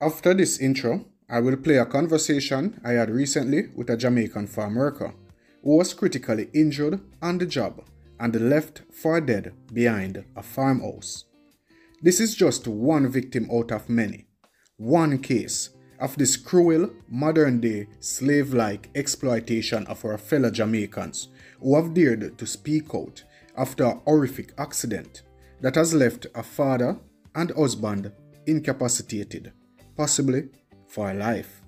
After this intro, I will play a conversation I had recently with a Jamaican farm worker who was critically injured on the job and left for dead behind a farmhouse. This is just one victim out of many, one case of this cruel, modern-day, slave-like exploitation of our fellow Jamaicans who have dared to speak out after a horrific accident that has left a father and husband incapacitated, possibly for life.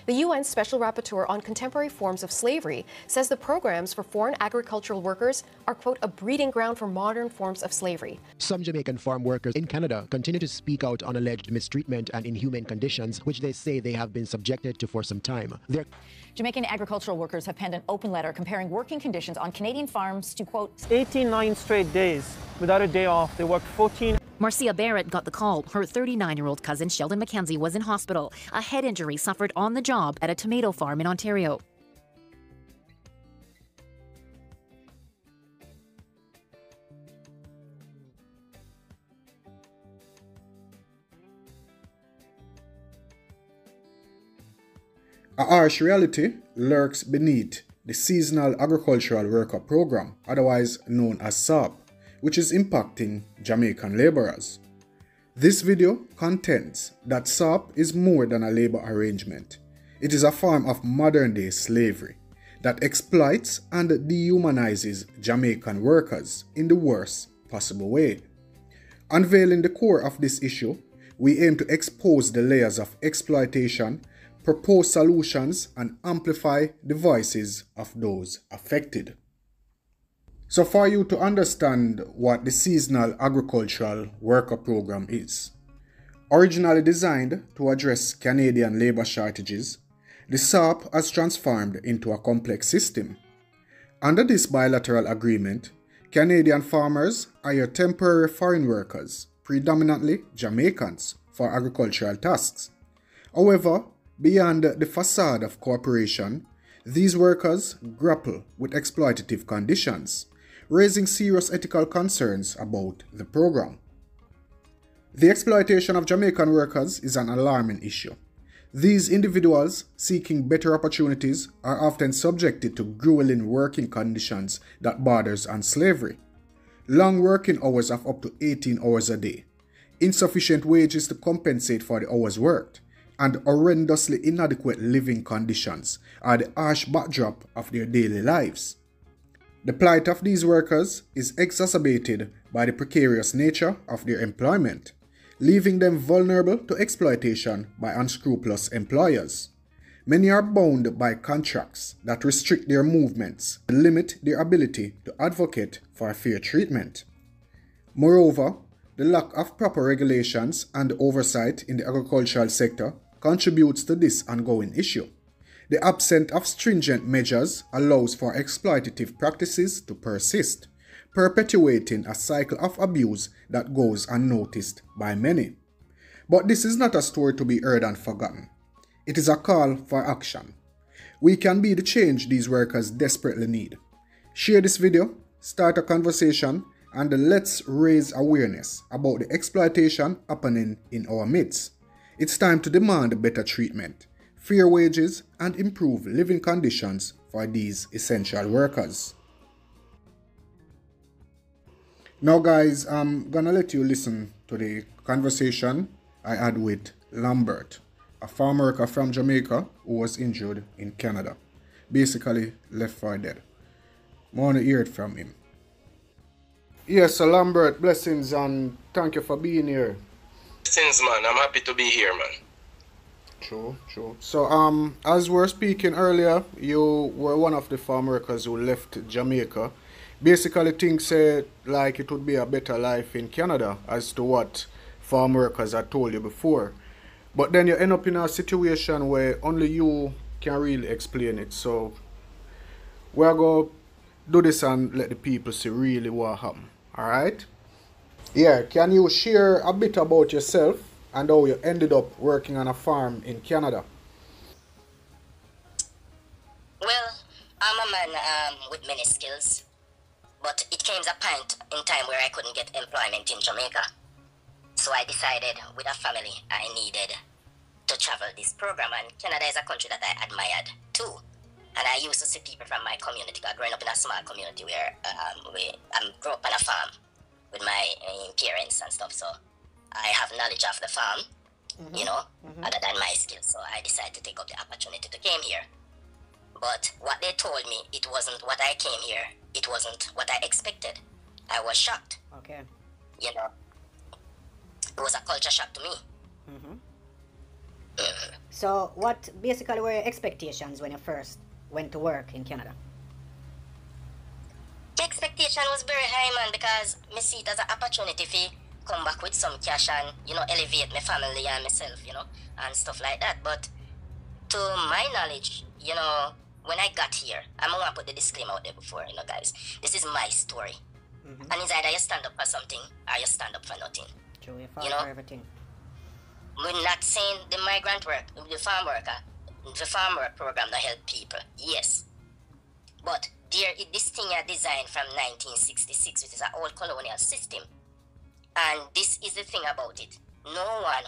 The UN Special Rapporteur on Contemporary Forms of Slavery says the programs for foreign agricultural workers are, quote, a breeding ground for modern forms of slavery. Some Jamaican farm workers in Canada continue to speak out on alleged mistreatment and inhumane conditions, which they say they have been subjected to for some time. Jamaican agricultural workers have penned an open letter comparing working conditions on Canadian farms to, quote, 89 straight days without a day off. They worked 14. Marcia Barrett got the call. Her 39-year-old cousin, Sheldon McKenzie, was in hospital. A head injury suffered on the job at a tomato farm in Ontario. A harsh reality lurks beneath the Seasonal Agricultural Worker Program, otherwise known as SAWP, which is impacting Jamaican laborers. This video contends that SAWP is more than a labor arrangement. It is a form of modern-day slavery that exploits and dehumanizes Jamaican workers in the worst possible way. Unveiling the core of this issue, we aim to expose the layers of exploitation, propose solutions, and amplify the voices of those affected. So for you to understand what the Seasonal Agricultural Worker Program is, originally designed to address Canadian labour shortages, the SAWP has transformed into a complex system. Under this bilateral agreement, Canadian farmers hire temporary foreign workers, predominantly Jamaicans, for agricultural tasks. However, beyond the facade of cooperation, these workers grapple with exploitative conditions, raising serious ethical concerns about the program. The exploitation of Jamaican workers is an alarming issue. These individuals seeking better opportunities are often subjected to grueling working conditions that borders on slavery. Long working hours of up to 18 hours a day, insufficient wages to compensate for the hours worked, and horrendously inadequate living conditions are the harsh backdrop of their daily lives. The plight of these workers is exacerbated by the precarious nature of their employment, leaving them vulnerable to exploitation by unscrupulous employers. Many are bound by contracts that restrict their movements and limit their ability to advocate for fair treatment. Moreover, the lack of proper regulations and oversight in the agricultural sector contributes to this ongoing issue. The absence of stringent measures allows for exploitative practices to persist, perpetuating a cycle of abuse that goes unnoticed by many. But this is not a story to be heard and forgotten. It is a call for action. We can be the change these workers desperately need. Share this video, start a conversation, and let's raise awareness about the exploitation happening in our midst. It's time to demand better treatment, fair wages, and improve living conditions for these essential workers. Now guys, I'm gonna let you listen to the conversation I had with Lambert, a farm worker from Jamaica who was injured in Canada. Basically left for dead. I want to hear it from him. Yes, so Lambert, blessings and thank you for being here. Blessings, man. I'm happy to be here, man. True. So, as we were speaking earlier, you were one of the farm workers who left Jamaica. Basically, things said like it would be a better life in Canada as to what farm workers had told you before. But then you end up in a situation where only you can really explain it. So, we're going to do this and let the people see really what happened. Alright? Yeah, can you share a bit about yourself and how you ended up working on a farm in Canada? Well, I'm a man with many skills, but it came a point in time where I couldn't get employment in Jamaica. So I decided with a family I needed this program, and Canada is a country that I admired too. And I used to see people from my community. I growing up in a small community where I grew up on a farm with my parents and stuff. So I have knowledge of the farm, you know, other than my skills. So I decided to take up the opportunity to came here. But what they told me, it wasn't what I came here. It wasn't what I expected. I was shocked. Okay. You know, it was a culture shock to me. So what basically were your expectations when you first went to work in Canada? The expectation was very high, man, because me see it as an opportunity to come back with some cash and, you know, elevate my family and myself, you know, and stuff like that. But to my knowledge, you know, when I got here, I'm going to put the disclaimer out there before, you know, guys. This is my story. And it's either you stand up for something or you stand up for nothing. True, you fall You know? for everything. We're not saying the migrant work, the farm worker, the farm work program that help people. Yes. But this thing is designed from 1966, which is an old colonial system. And this is the thing about it. No one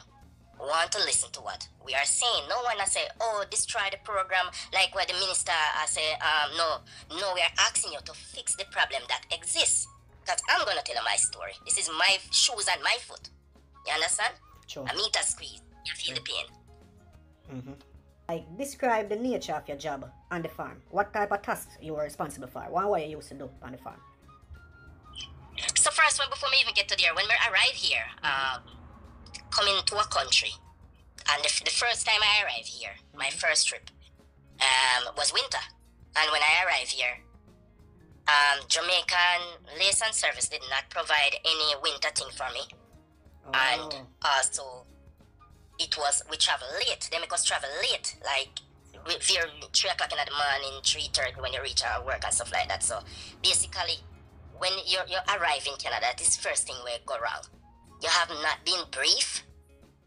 want to listen to what we are saying. No one say, oh, destroy the program, like where the minister say, no, we are asking you to fix the problem that exists. Because I'm going to tell you my story. This is my shoes and my foot. You understand? Sure. A meter squeeze, you feel the pain. Like, describe the nature of your job on the farm. What type of tasks you were responsible for? What were you used to do on the farm? So first one, before me even get to there, when we arrive here, coming to a country, and the first time I arrived here, my first trip, was winter. And when I arrived here, Jamaican Lace and Service did not provide any winter thing for me. And also, we travel late. They make us travel late, like we're 3 o'clock in the morning, 3:30 when you reach our work and stuff like that. So basically, when you arrive in Canada, that is first thing where go wrong. You have not been briefed.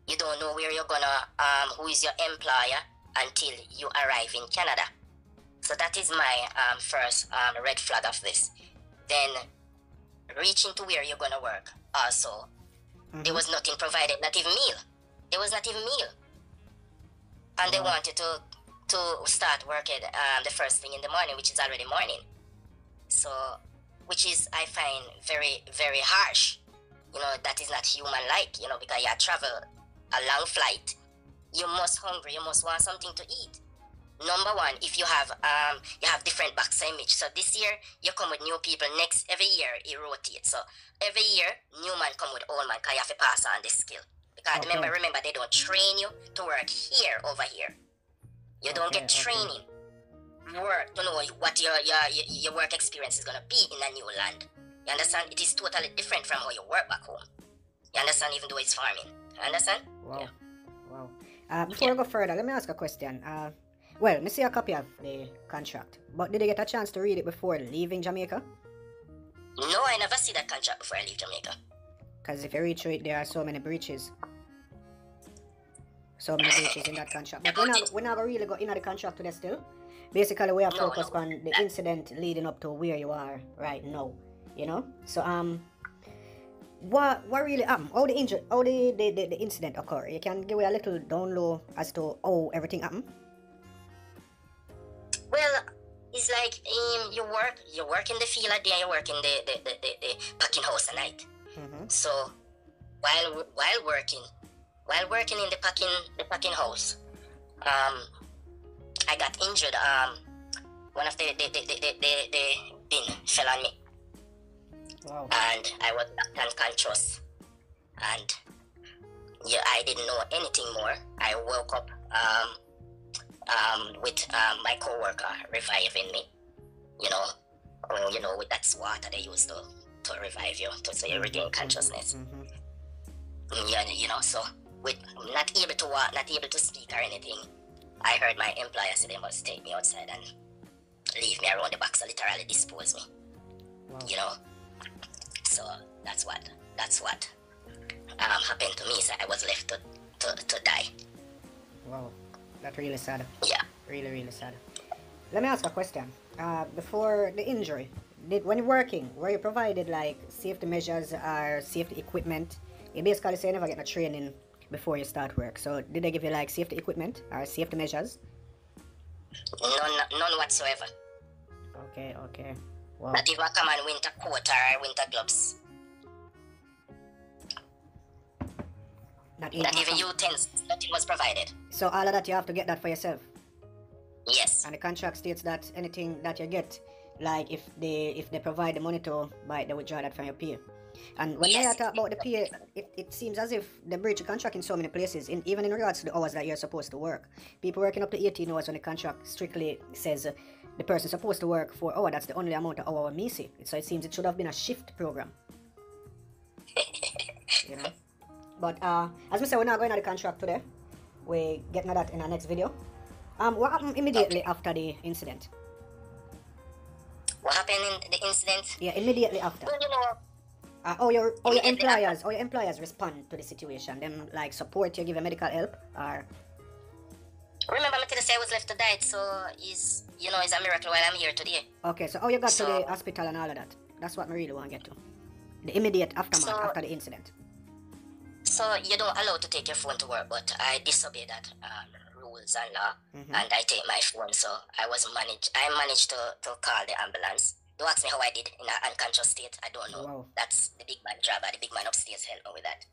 You don't know where you're gonna, who is your employer until you arrive in Canada. So that is my first red flag of this. Then reaching to where you're gonna work. Also, there was nothing provided, not even meal. There was not even meal. And they wanted to start working the first thing in the morning, which is already morning. So, which is, I find very, very harsh. You know, that is not human-like, you know, because you travel a long flight. You must hungry, you must want something to eat. Number one, if you have different box image. So this year, you come with new people. Next, every year, it rotates. So every year, new man come with old man, because you have to pass on this skill. Because remember, they don't train you to work here, over here. You don't get training. Work to know what your work experience is going to be in a new land. You understand? It is totally different from how you work back home. You understand? Even though it's farming. You understand? Wow. Yeah. Wow. Before we go further, let me ask a question. Well, me see a copy of the contract, but did you get a chance to read it before leaving Jamaica? No, I never see that contract before I leave Jamaica. Because if you read through it, there are so many breaches. So many breaches in that contract. But we're not really go into the contract today still. Basically, we are focused on the incident leading up to where you are right now. You know? So, what really happened? How the incident occurred? You can give me a little down low as to how everything happened? Well, it's like you work in the field a day, you work in the packing house at night. So while working in the packing house, I got injured. One of the bin fell on me. Wow. And I was unconscious. And yeah, I didn't know anything more. I woke up with my co-worker reviving me, you know, with that SWAT they used to revive you, so you regain consciousness. Yeah, you know, so with not able to walk, not able to speak or anything, I heard my employer say they must take me outside and leave me around the back, so literally dispose me. Wow. You know, so that's what happened to me. So I was left to die. Wow, that's really sad. Yeah. Really, really sad. Let me ask a question. Before the injury, when you're working, were you provided like safety measures or safety equipment? You basically say you never get no training before you start work. So did they give you like safety equipment or safety measures? None whatsoever. Okay, okay. Wow. Not even a common winter coat or winter gloves. Not even utensils. Nothing was provided. So all of that you have to get that for yourself? Yes. And the contract states that anything that you get, like if they provide the money to buy it, they withdraw that from your pay. And when I talk about the pay, it seems as if they breach the contract in so many places, even in regards to the hours that you're supposed to work. People working up to 18 hours when the contract strictly says the person's supposed to work 4 hours. That's the only amount of hour we see. So it seems it should have been a shift program. You know? But as we say, we're not going to the contract today. We're getting at that in our next video. What happened immediately after the incident? What happened in the incident? Yeah, immediately after. Well, you know, how your employers respond to the situation? Them like support you, give you medical help, or? Remember, me say I was left to die, so it's a miracle while I'm here today. Okay, so how you got to the hospital and all of that? That's what I really want to get to. The immediate aftermath after the incident. So you don't allow to take your phone to work, but I disobey that rules and law, and I take my phone. So I managed to call the ambulance. Don't ask me how I did in an unconscious state. I don't know. Wow. That's the big man job. The big man upstairs helped me with that.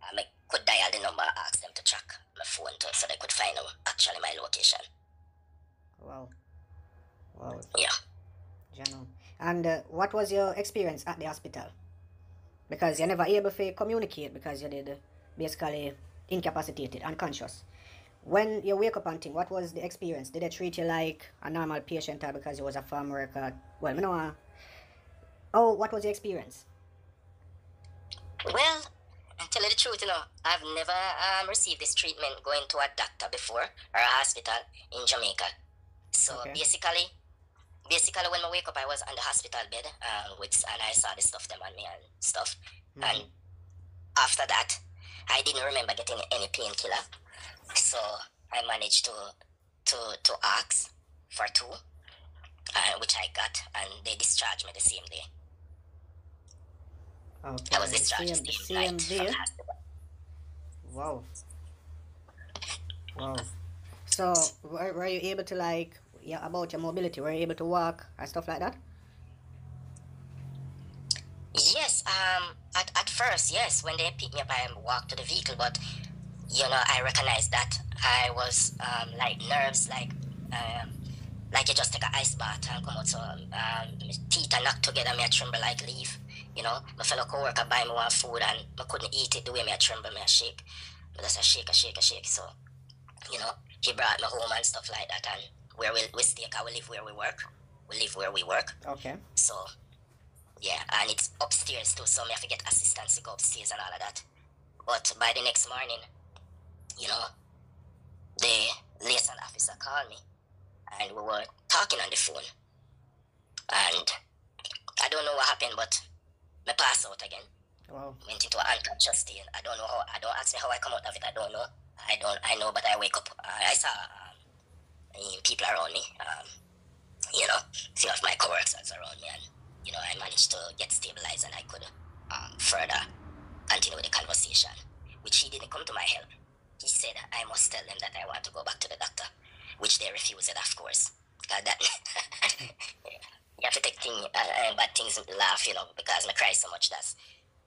I could dial the number, ask them to track my phone so they could find out actually my location. Wow. Wow. Yeah. General. And what was your experience at the hospital? Because you're never able to communicate because you did basically incapacitated, unconscious. When you wake up and think, what was the experience? Did they treat you like a normal patient or because you was a farm worker? Well, you know, what was the experience? Well, to tell you the truth, I've never received this treatment going to a doctor before or a hospital in Jamaica. So basically when I wake up, I was on the hospital bed and I saw the stuff them on me and stuff. And after that, I didn't remember getting any painkiller. So I managed to ask for 2, which I got, and they discharged me the same day. Okay, I was discharged the same day. Wow. Wow. So were you able to about your mobility? Were you able to walk and stuff like that? Yes. At first, yes. When they picked me up, I walked to the vehicle, but I recognized that I was like nerves, like you just take an ice bath and come out. So my teeth are knocked together, me I tremble like leaf. My fellow co-worker buy me one food and I couldn't eat it the way me I tremble, me I shake. But that's a shake. So, he brought me home and stuff like that. And where we stay, we live where we work. We live where we work. Okay. So, yeah, and it's upstairs too, so me have to get assistance to go upstairs and all of that. But by the next morning, the liaison officer called me and we were talking on the phone. And I don't know what happened, but I passed out again. Wow. Went into an unconscious state. I don't know how. I don't ask me how I come out of it. I don't know. I know, but I wake up. I saw people around me. Few of my coworkers around me, and I managed to get stabilized, and I could further continue with the conversation. Which he didn't come to my help. He said I must tell them that I want to go back to the doctor, which they refused, of course. Because that you have to take bad things with laugh, because I cry so much that's,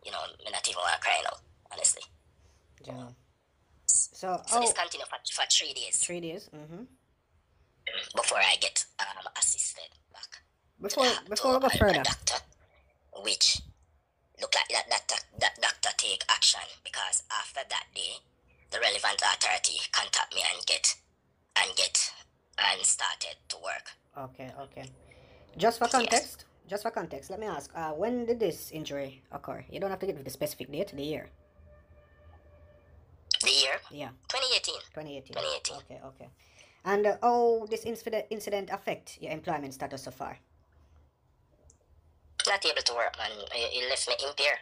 me not even want to cry now, honestly. Yeah. So this continued for 3 days. 3 days. Before I get assisted back. Before we go further. Doctor, which look like that doctor take action, because after that day, the relevant authority contact me and started to work. Okay. Just for context, let me ask, when did this injury occur? You don't have to give the specific date, the year. The year? Yeah. 2018. Okay. And how this incident affect your employment status so far? Not able to work, man. It left me impaired.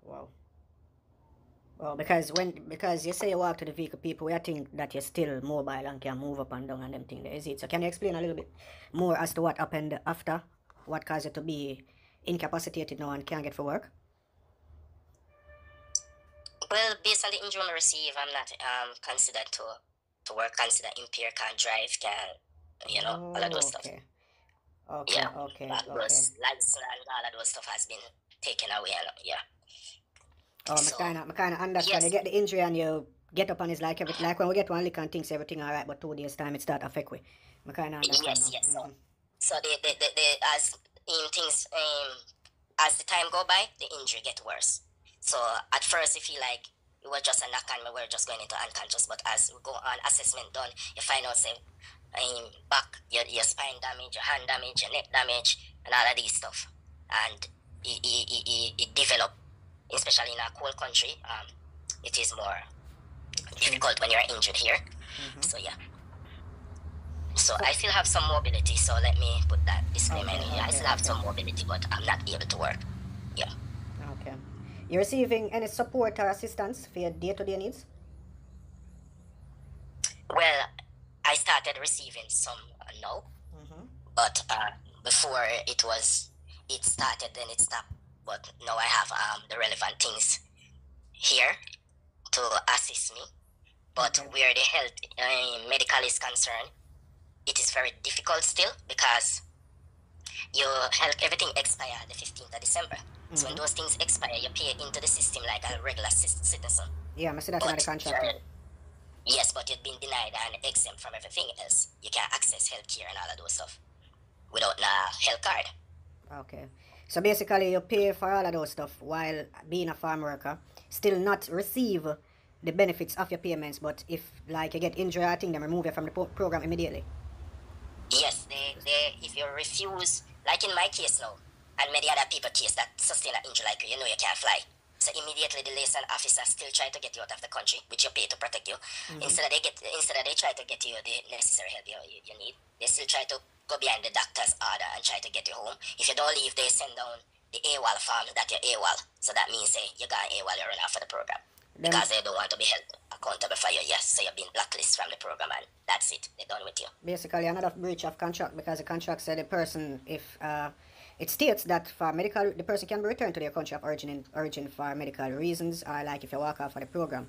Wow. Well, because you say you walk to the vehicle, people will think that you're still mobile and can move up and down and them things. Is it? So can you explain a little bit more as to what happened after? What caused you to be incapacitated now and can't get for work? Well, based on the injury I receive, I'm not considered to work, considered impaired, can't drive, can all of those stuff. Okay. All those license and all of those stuff has been taken away. Oh, So, I kind of understand. yes. You get the injury and you get up and it's like everything. Like when we get one lick and things, everything all right, but 2 days time it start affect we. I kind of understand. Yes. So they as things as the time go by, the injury get worse. So at first you feel like it was just a knock and we were just going into unconscious, but as we go on, assessment done, you find out say back, your spine damage, your hand damage, your neck damage, and all of these stuff. And it develop, especially in a cold country, it is more difficult when you're injured here. So So I still have some mobility, so let me put that disclaimer in here. I still have some mobility, but I'm not able to work. Okay. You receiving any support or assistance for your day-to-day needs? Well, I started receiving some now, but before it started, then it stopped. But now I have the relevant things here to assist me. But where the health medical is concerned, it is very difficult still because your health, everything expires the 15th of December. So when those things expire, you pay into the system like a regular citizen. Yeah, I see that in the contract. Yes, but you've been denied and exempt from everything else. You can't access healthcare and all of those stuff without a health card. Okay. So basically you pay for all of those stuff while being a farm worker, still not receive the benefits of your payments, but if like you get injured, I think they remove you from the program immediately. Yes, they if you refuse, like in my case now, and many other people case that sustain an injury like you can't fly. So immediately the liaison officer still try to get you out of the country, which you pay to protect you. Instead they try to get you the necessary help you need, they still try to go behind the doctor's order and try to get you home. If you don't leave, they send down the AWOL form that you're AWOL. So that means you got AWOL, you're running off for the program. Because they don't want to be held accountable for you, yes. So you've been blacklisted from the program and that's it. They're done with you. Basically another breach of contract, because the contract said the person, if it states that for medical, the person can be returned to their country of origin for medical reasons, or like if you walk off of the program.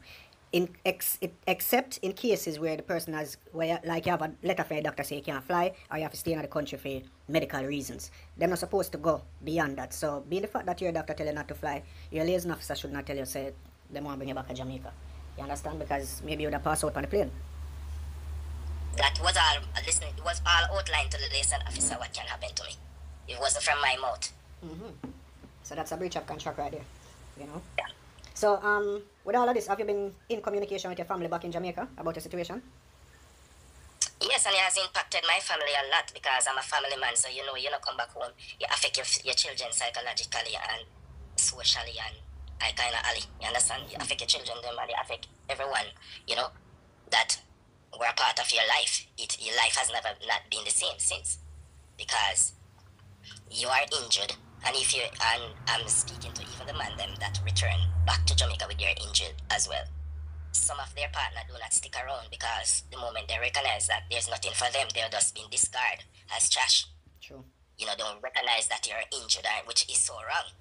Except in cases where the person like you have a letter from your doctor say you can't fly, or you have to stay in the country for medical reasons. They're not supposed to go beyond that. So being the fact that your doctor tell you not to fly, your liaison officer should not tell you, say, they want to bring you back to Jamaica. You understand? Because maybe you would have passed out on the plane. That was all, listen, it was all outlined to the liaison officer what can happen to me. It wasn't from my mouth. So that's a breach of contract right there, you know? Yeah. So, with all of this, have you been in communication with your family back in Jamaica about the situation? Yes, and it has impacted my family a lot because I'm a family man, so you come back home, you affect your children psychologically and socially and I kind of alley, you understand? You affect your children, them, and you affect everyone, that were a part of your life. Your life has never not been the same since because you are injured, and I'm speaking to even the man them that return back to Jamaica with their injured as well. Some of their partner do not stick around because the moment they recognize that there's nothing for them, they're just being discarded as trash. True. Don't recognize that you're injured, which is so wrong.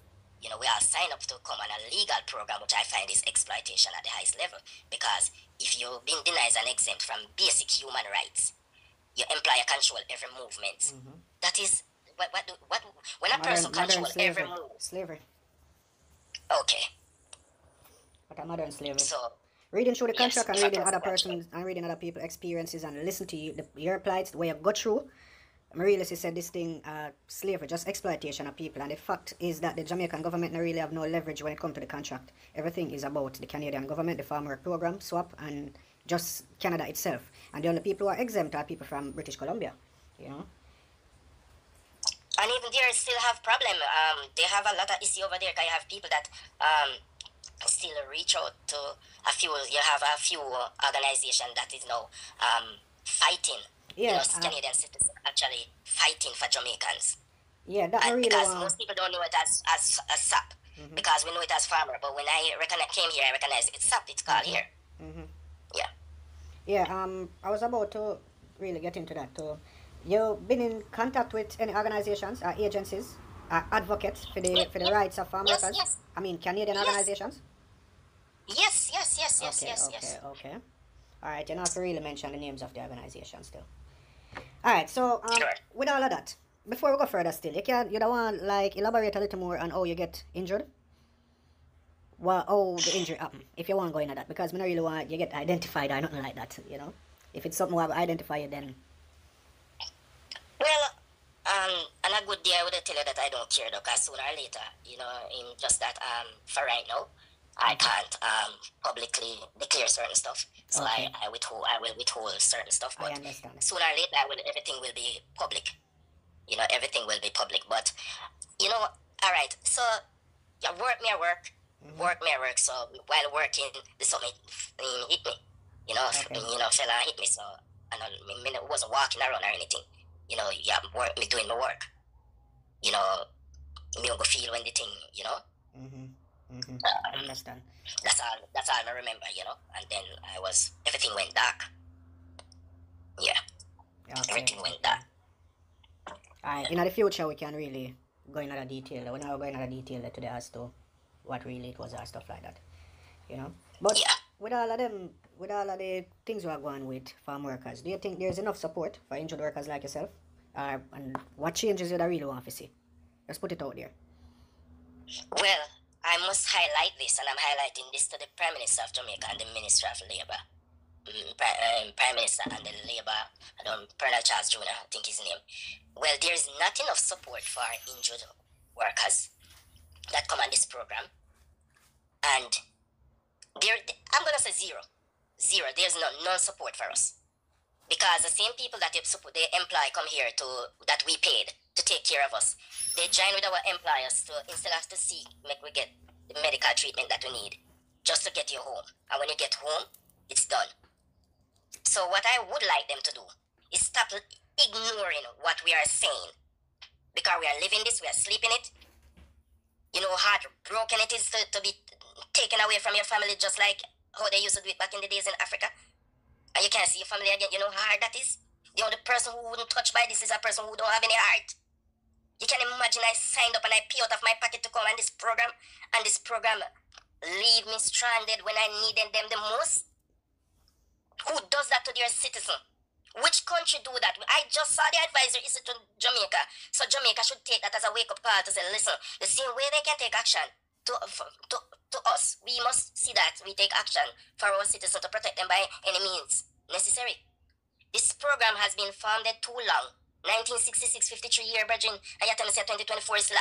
We all sign up to come on a legal program, which I find is exploitation at the highest level. Because if you've been denied an exempt from basic human rights, your employer control every movement. That is when a person controls every move. Slavery. Okay. But a modern slavery. So reading through the contract and reading other persons and reading other people's experiences and listen to your plights, the way you go through. Really said this thing, slavery, just exploitation of people, and the fact is that the Jamaican government don't really have no leverage when it comes to the contract. Everything is about the Canadian government, the farm work program, SAWP, and just Canada itself. And the only people who are exempt are people from British Columbia, And even there still have problem. They have a lot of issue over there because you have people that still reach out to you have a few organizations that is now fighting. Canadian citizens actually fighting for Jamaicans. Yeah, that really because most people don't know it as SAWP, because we know it as farmer. But when I came here, I recognized it's SAWP. It's called here. Yeah. Yeah. I was about to really get into that too. You've been in contact with any organizations or agencies, advocates for the rights of farm workers? Yes. I mean, Canadian organizations. Yes. Okay. All right, you don't have to really mention the names of the organization still. All right, so Sure. with all of that, before we go further still, you don't want like elaborate a little more on how you get injured? Well, how the injury happen, if you want to go into that, because we don't really want you get identified or nothing like that, you know? If it's something we have to identify you, then... Well, on a good day, I would tell you that I don't care, though, because sooner or later, you know, in just that, for right now, I can't publicly declare certain stuff. So Okay. I will withhold certain stuff. But I understand. sooner or later, everything will be public. You know, everything will be public. But, you know, all right. So, yeah, work. So while working, the summit hit me. You know, Okay. fella hit me. So, and I wasn't walking around or anything. You know, yeah, me doing the work. You know, me don't go feel when the thing, you know. I understand. That's all I remember, you know. And then everything went dark. Yeah, Okay. everything went dark. Alright, in the future we can really go into the detail. We're not going into detail today as to what really it was or stuff like that. You know? But Yeah. with all of the things we are going with farm workers, do you think there's enough support for injured workers like yourself? And what changes you really want to see? Let's put it out there. Well, I must highlight this, and I'm highlighting this to the Prime Minister of Jamaica and the Minister of Labour. Prime Minister and the Labour, Colonel Charles Jr., I think his name. Well, there's not enough support for injured workers that come on this program. And I'm going to say zero. There's no support for us. Because the same people that they employ come here that we paid to take care of us, they join with our employers instead of to see, make we get the medical treatment that we need, just to get you home. And when you get home, it's done. So what I would like them to do is stop ignoring what we are saying. Because we are living this, we are sleeping it. You know how heartbroken it is to be taken away from your family, just like how they used to do it back in the days in Africa. And you can't see your family again. You know how hard that is? The only person who wouldn't touch by this is a person who don't have any heart. You can imagine I signed up and I pay out of my pocket to come on this program, and this program leave me stranded when I needed them the most. Who does that to their citizen? Which country do that? I just saw the advisor is to Jamaica. So Jamaica should take that as a wake-up call to say, listen, the same way they can take action to us, we must see that we take action for our citizens to protect them by any means necessary. This program has been founded too long. 1966, 53 year, Virgin, and you tell me say 2024 is still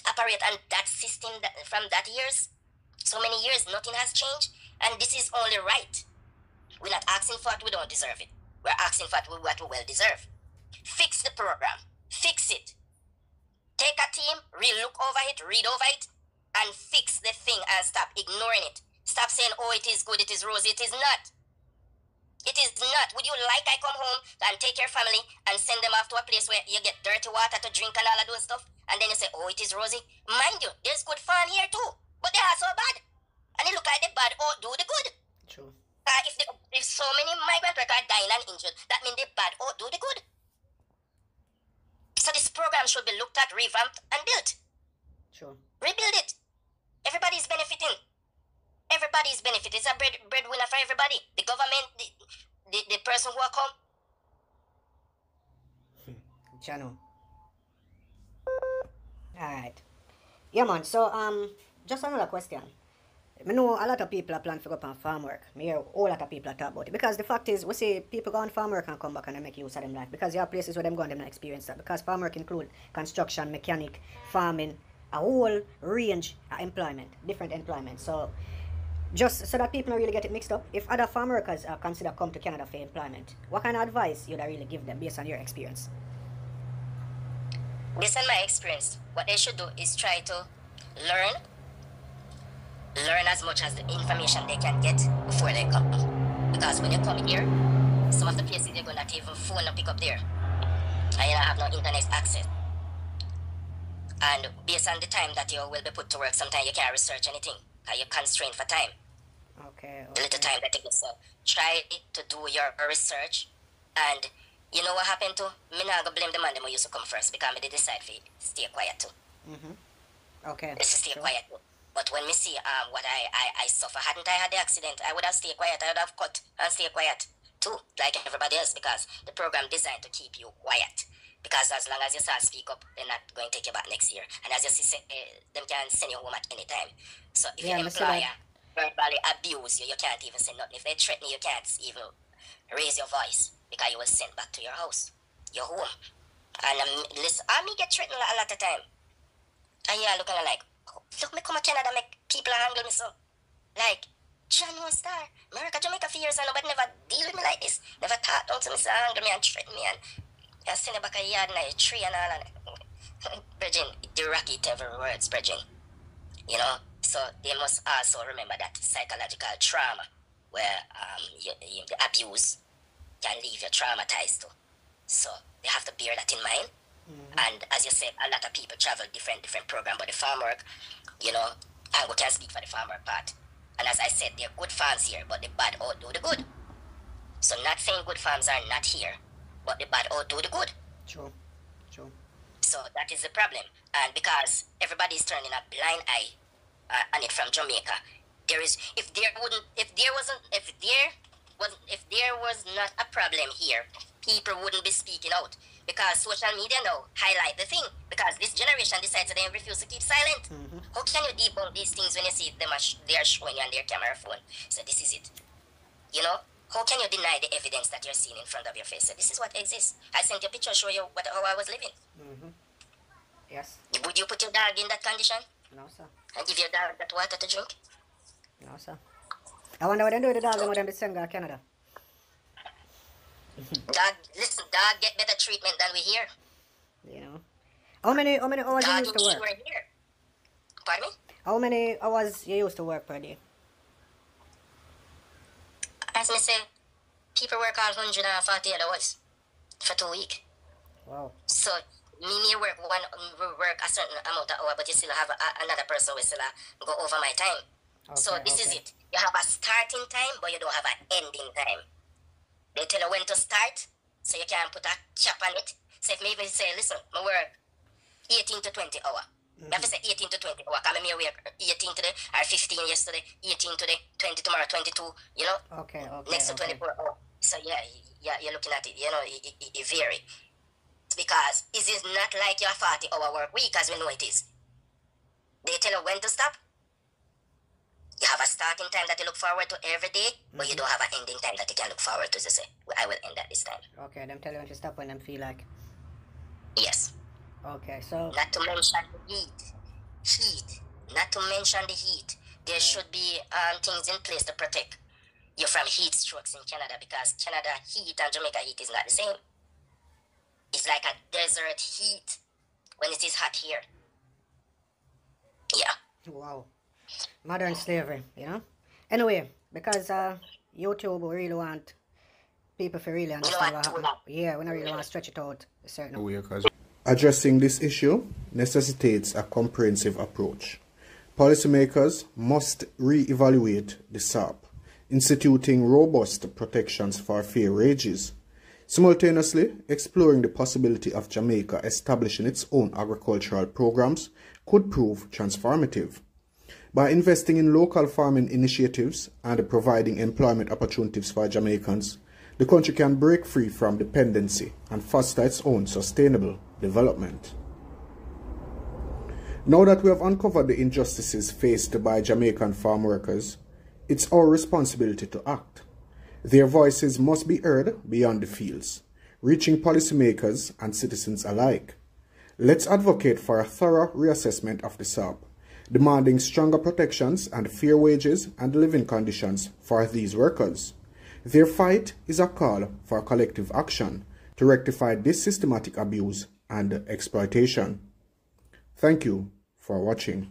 operate on that system from that years. So many years, nothing has changed, and this is only right. We're not asking for what we don't deserve it. We're asking for what we well deserve. Fix the program. Fix it. Take a team, look over it, read over it, and fix the thing and stop ignoring it. Stop saying, oh, it is good, it is rosy. It is not. It is not. Would you like I come home and take your family and send them off to a place where you get dirty water to drink and all of those stuff, and then you say, oh, it is rosy? Mind you, there's good farm here too, but they are so bad. And they look like the bad outdo the good. True. If so many migrant workers are dying and injured, that means the bad outdo the good. So this program should be looked at, revamped, and built. True. Rebuild it. Everybody is benefiting. Everybody is benefiting. It's a breadwinner for everybody. The government, the person who will come. Channel. Alright. Yeah, man. So, just another question. I know a lot of people are planning to go up on farm work. I hear a whole lot of people are talking about it. Because the fact is, we see people go on farm work and come back and they make use of them life. Because you have places where them go and them not experience that. Because farm work include construction, mechanic, farming, a whole range of employment, different employment. So, just so that people don't really get it mixed up, if other farm workers consider come to Canada for employment, what kind of advice you'd really give them based on your experience? Based on my experience, what they should do is try to learn as much as the information they can get before they come. Because when you come here, some of the places you're going to even phone and pick up there. And you don't have no internet access. And based on the time that you will be put to work, sometimes you can't research anything. Because you're constrained for time. Okay. The little time that you get. So try to do your research. And you know what happened to? Me not going to blame the man who used to come first. Because they decide to stay quiet too. Okay. Let's stay quiet too. But when me see what I suffer, hadn't I had the accident, I would have stayed quiet. I would have cut and stay quiet too, like everybody else, because the program designed to keep you quiet. Because as long as you start speak up, they're not going to take you back next year. And as you see, them can send you home at any time. So if your employer verbally abuse you, you can't even say nothing. If they threaten you, you can't even raise your voice, because you will send back to your house, your home. And listen, me get threatened a lot of time. And yeah, looking like, look, me come to Canada, make people handle me so. Like, John was star. America, Jamaica for years, and nobody never deal with me like this. Never talk down to me, so handle me and threaten me, and I send it back a yard and a tree and all that. Bridging, the rocky every words, bridging. You know? So they must also remember that psychological trauma, where the abuse can leave you traumatized too. So they have to bear that in mind. And as you said, a lot of people travel different program, but the farm work, you know, I can speak for the farm work part. And as I said, there are good farms here, but the bad outdo the good. So not saying good farms are not here, but the bad outdo the good. True. So that is the problem. And because everybody is turning a blind eye on it from Jamaica, if there was not a problem here, people wouldn't be speaking out. Because social media now highlight the thing. Because this generation decides that they refuse to keep silent. How can you debunk these things when you see them they are showing you on their camera phone? So this is it. You know? How can you deny the evidence that you're seeing in front of your face? So this is what exists. I sent you a picture to show you how I was living. Yes. Would you put your dog in that condition? No, sir. And give your dog that water to drink? No, sir. I wonder what they do with the dog and what they send to Canada. Dog get better treatment than we here. You know. How many hours you used to work? Here. Pardon me? How many hours you used to work per day? As me say, people work all 140 hours for 2 weeks. Wow. So me work a certain amount of hours, but you still have another person who still go over my time. Okay, so this is it. You have a starting time, but you don't have an ending time. They tell you when to start, so you can put a cap on it. So if maybe say, listen, I work 18 to 20 hours. You have to say 18 to 20 hours. Because I work 18 today, or 15 yesterday, 18 today, 20 tomorrow, 22, you know? Okay. Next to 24 hours. So yeah, you're looking at it, you know, it vary. Because it is not like your 40-hour work week, as we know it is. They tell you when to stop. You have a starting time that you look forward to every day, but you don't have an ending time that you can look forward to say, I will end at this time. Okay, them tell you when to stop when them feel like. Yes. Okay, so. Not to mention the heat. Not to mention the heat. There should be things in place to protect you from heat strokes in Canada, because Canada heat and Jamaica heat is not the same. It's like a desert heat when it is hot here. Yeah. Wow. Modern slavery, you know? Anyway, because YouTube really want people to really understand what happened. Yeah, we don't really want to stretch it out a certain way. Addressing this issue necessitates a comprehensive approach. Policymakers must re-evaluate the SAWP, instituting robust protections for fair wages, simultaneously exploring the possibility of Jamaica establishing its own agricultural programs could prove transformative. By investing in local farming initiatives and providing employment opportunities for Jamaicans, the country can break free from dependency and foster its own sustainable development. Now that we have uncovered the injustices faced by Jamaican farm workers, it's our responsibility to act. Their voices must be heard beyond the fields, reaching policymakers and citizens alike. Let's advocate for a thorough reassessment of the SAWP, demanding stronger protections and fair wages and living conditions for these workers. Their fight is a call for collective action to rectify this systematic abuse and exploitation. Thank you for watching.